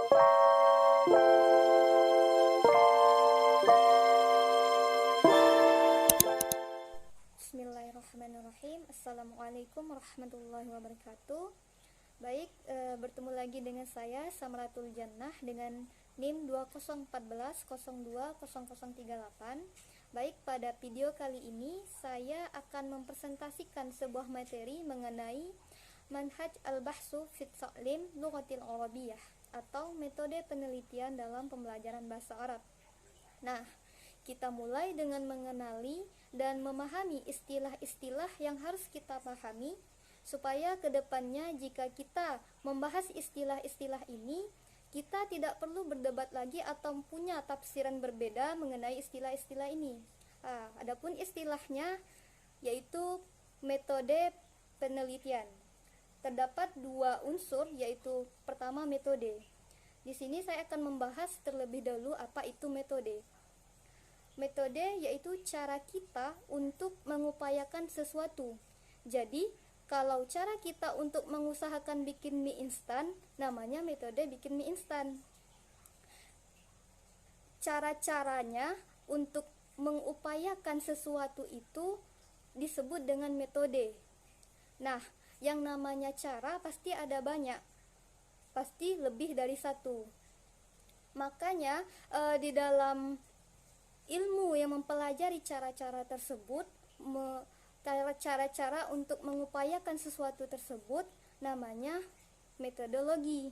Bismillahirrahmanirrahim. Assalamualaikum warahmatullahi wabarakatuh. Baik, bertemu lagi dengan saya Samratul Jannah dengan NIM 2014020038. Baik, pada video kali ini saya akan mempresentasikan sebuah materi mengenai Manhaj al-Bahsu fit Ta'lim Lughatil Arabiyyah atau metode penelitian dalam pembelajaran bahasa Arab. Nah, kita mulai dengan mengenali dan memahami istilah-istilah yang harus kita pahami supaya kedepannya jika kita membahas istilah-istilah ini kita tidak perlu berdebat lagi atau punya tafsiran berbeda mengenai istilah-istilah ini. Adapun istilahnya yaitu metode penelitian. Terdapat dua unsur, yaitu pertama metode. Di sini saya akan membahas terlebih dahulu apa itu metode. Metode yaitu cara kita untuk mengupayakan sesuatu. Jadi, kalau cara kita untuk mengusahakan bikin mie instan, namanya metode bikin mie instan. Cara-caranya untuk mengupayakan sesuatu itu disebut dengan metode. Nah, yang namanya cara pasti ada banyak. Pasti lebih dari satu. Makanya, di dalam ilmu yang mempelajari cara-cara tersebut, cara-cara untuk mengupayakan sesuatu tersebut namanya metodologi.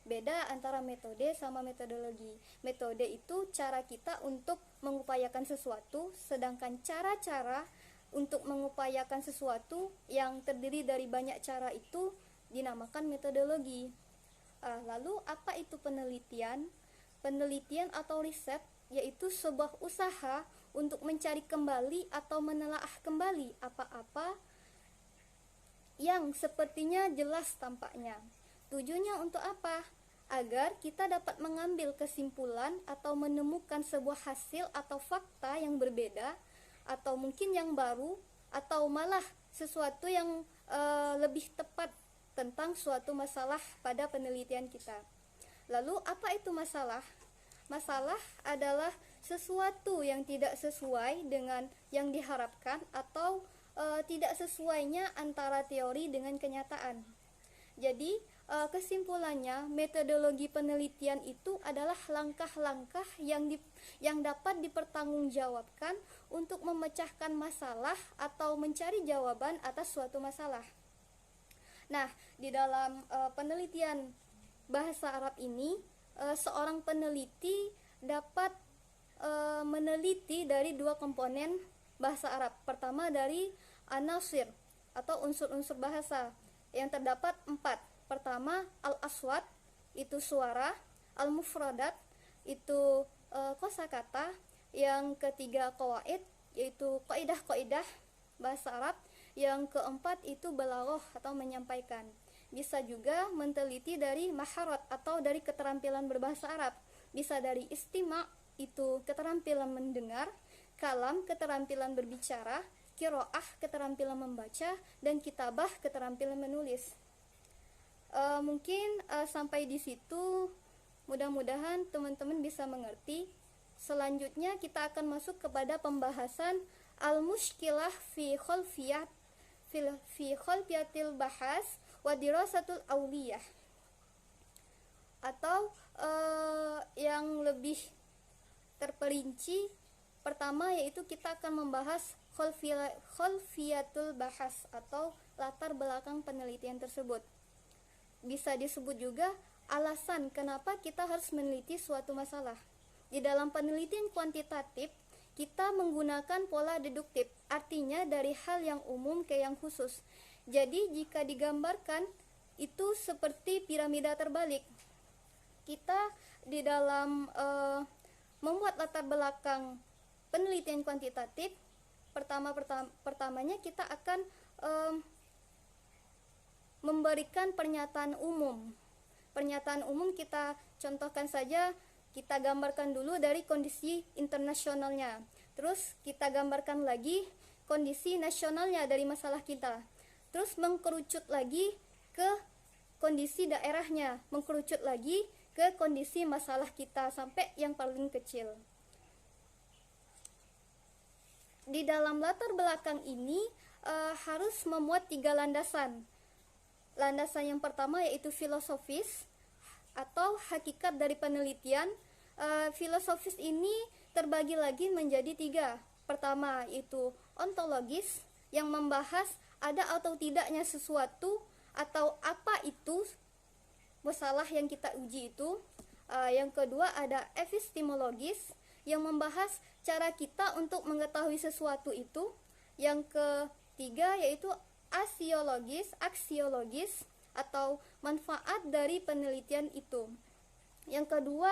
Beda antara metode sama metodologi. Metode itu cara kita untuk mengupayakan sesuatu, sedangkan cara-cara untuk mengupayakan sesuatu yang terdiri dari banyak cara itu dinamakan metodologi. Lalu apa itu penelitian? Penelitian atau riset yaitu sebuah usaha untuk mencari kembali atau menelaah kembali apa-apa yang sepertinya jelas tampaknya. Tujuannya untuk apa? Agar kita dapat mengambil kesimpulan atau menemukan sebuah hasil atau fakta yang berbeda atau mungkin yang baru atau malah sesuatu yang lebih tepat tentang suatu masalah pada penelitian kita. Lalu apa itu masalah? Masalah adalah sesuatu yang tidak sesuai dengan yang diharapkan atau tidak sesuainya antara teori dengan kenyataan. Jadi kesimpulannya, metodologi penelitian itu adalah langkah-langkah yang dapat dipertanggungjawabkan untuk memecahkan masalah atau mencari jawaban atas suatu masalah. Nah, di dalam penelitian bahasa Arab ini, seorang peneliti dapat meneliti dari dua komponen bahasa Arab. Pertama dari anasir atau unsur-unsur bahasa yang terdapat 4. Pertama al-aswat, itu suara. Al-mufradat, itu kosakata. Yang ketiga qawaid, yaitu kaidah-kaidah bahasa Arab. Yang keempat itu balaghah atau menyampaikan. Bisa juga meneliti dari maharat atau dari keterampilan berbahasa Arab. Bisa dari istima', itu keterampilan mendengar, kalam, keterampilan berbicara, qiraah, keterampilan membaca, dan kitabah, keterampilan menulis. Mungkin sampai di situ mudah-mudahan teman-teman bisa mengerti. Selanjutnya kita akan masuk kepada pembahasan al-mushkilah fi khalfiyatil bahas wa dirasatul awliyah, atau yang lebih terperinci. Pertama yaitu kita akan membahas khalfiyatul bahas atau latar belakang penelitian tersebut. Bisa disebut juga alasan kenapa kita harus meneliti suatu masalah. Di dalam penelitian kuantitatif kita menggunakan pola deduktif, artinya dari hal yang umum ke yang khusus. Jadi jika digambarkan itu seperti piramida terbalik. Kita di dalam membuat latar belakang penelitian kuantitatif, pertamanya kita akan memberikan pernyataan umum. Pernyataan umum kita contohkan saja, kita gambarkan dulu dari kondisi internasionalnya. Terus kita gambarkan lagi kondisi nasionalnya dari masalah kita. Terus mengkerucut lagi ke kondisi daerahnya, mengkerucut lagi ke kondisi masalah kita sampai yang paling kecil. Di dalam latar belakang ini harus memuat 3 landasan. Landasan yang pertama yaitu filosofis atau hakikat dari penelitian. Filosofis ini terbagi lagi menjadi 3. Pertama yaitu ontologis, yang membahas ada atau tidaknya sesuatu atau apa itu masalah yang kita uji itu. Yang kedua ada epistemologis, yang membahas cara kita untuk mengetahui sesuatu itu. Yang ketiga yaitu aksiologis atau manfaat dari penelitian itu. Yang kedua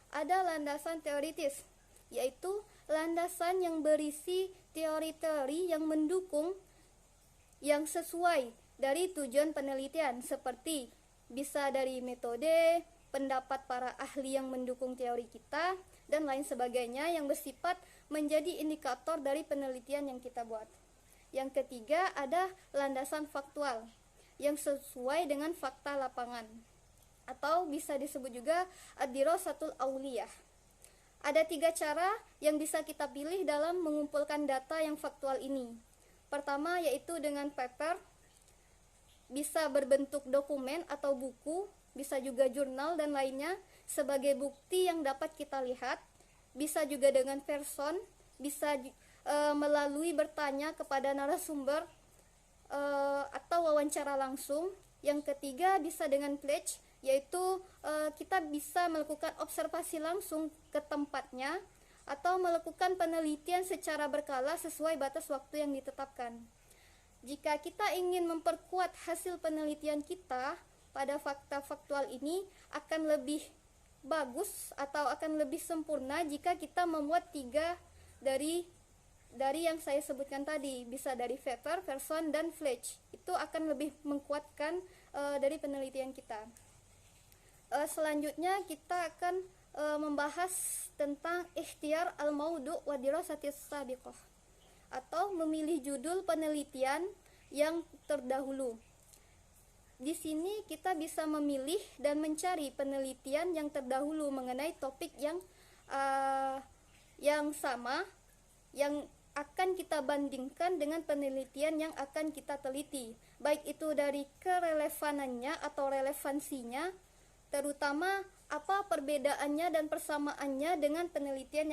ada landasan teoritis, yaitu landasan yang berisi teori-teori yang mendukung yang sesuai dari tujuan penelitian, seperti bisa dari metode, pendapat para ahli yang mendukung teori kita, dan lain sebagainya yang bersifat menjadi indikator dari penelitian yang kita buat. Yang ketiga ada landasan faktual yang sesuai dengan fakta lapangan, atau bisa disebut juga ad-dirasatul auliyah. Ada 3 cara yang bisa kita pilih dalam mengumpulkan data yang faktual ini. Pertama yaitu dengan paper, bisa berbentuk dokumen atau buku, bisa juga jurnal dan lainnya sebagai bukti yang dapat kita lihat. Bisa juga dengan person, bisa melalui bertanya kepada narasumber atau wawancara langsung. Yang ketiga bisa dengan pledge, yaitu kita bisa melakukan observasi langsung ke tempatnya atau melakukan penelitian secara berkala sesuai batas waktu yang ditetapkan. Jika kita ingin memperkuat hasil penelitian kita pada fakta faktual ini, akan lebih bagus atau akan lebih sempurna jika kita memuat 3 dari yang saya sebutkan tadi. Bisa dari paper, person, dan pledge. Itu akan lebih menguatkan dari penelitian kita. Selanjutnya kita akan membahas tentang ikhtiyar al-maudu' wa dirasatis sabiqah, atau memilih judul penelitian yang terdahulu. Di sini kita bisa memilih dan mencari penelitian yang terdahulu mengenai topik yang sama, yang akan kita bandingkan dengan penelitian yang akan kita teliti, baik itu dari kerelevanannya atau relevansinya, terutama apa perbedaannya dan persamaannya dengan penelitian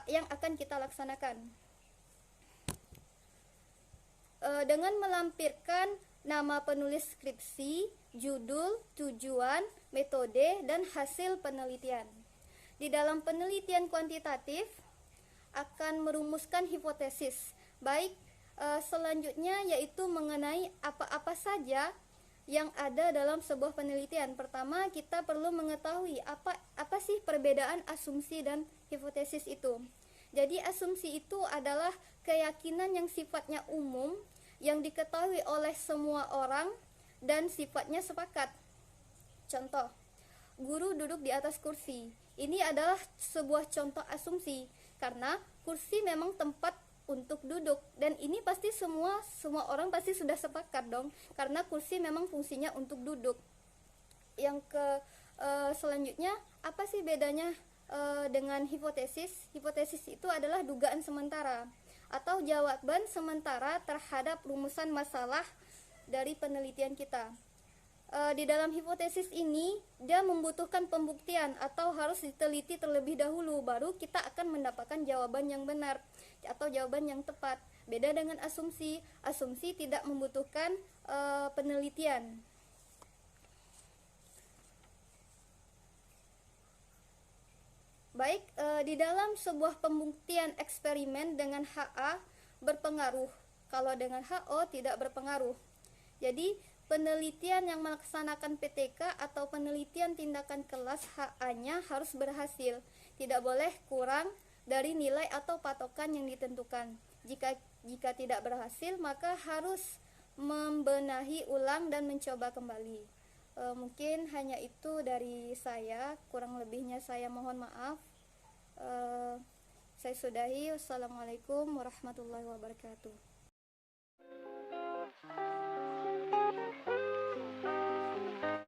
yang akan kita laksanakan. Dengan melampirkan nama penulis skripsi, judul, tujuan, metode, dan hasil penelitian. Di dalam penelitian kuantitatif akan merumuskan hipotesis. Baik, selanjutnya yaitu mengenai apa-apa saja yang ada dalam sebuah penelitian. Pertama, kita perlu mengetahui apa sih perbedaan asumsi dan hipotesis itu. Jadi asumsi itu adalah keyakinan yang sifatnya umum, yang diketahui oleh semua orang dan sifatnya sepakat. Contoh, guru duduk di atas kursi. Ini adalah sebuah contoh asumsi, karena kursi memang tempat untuk duduk, dan ini pasti semua orang pasti sudah sepakat dong, karena kursi memang fungsinya untuk duduk. Yang selanjutnya, apa sih bedanya dengan hipotesis? Hipotesis itu adalah dugaan sementara atau jawaban sementara terhadap rumusan masalah dari penelitian kita. Di dalam hipotesis ini dia membutuhkan pembuktian atau harus diteliti terlebih dahulu, baru kita akan mendapatkan jawaban yang benar atau jawaban yang tepat. Beda dengan asumsi. Asumsi tidak membutuhkan penelitian. Baik, di dalam sebuah pembuktian eksperimen dengan HA berpengaruh, kalau dengan HO tidak berpengaruh. Jadi penelitian yang melaksanakan PTK atau penelitian tindakan kelas HA-nya harus berhasil, tidak boleh kurang dari nilai atau patokan yang ditentukan. Jika tidak berhasil, maka harus membenahi ulang dan mencoba kembali. Mungkin hanya itu dari saya, kurang lebihnya saya mohon maaf. Saya sudahi. Wassalamualaikum warahmatullahi wabarakatuh.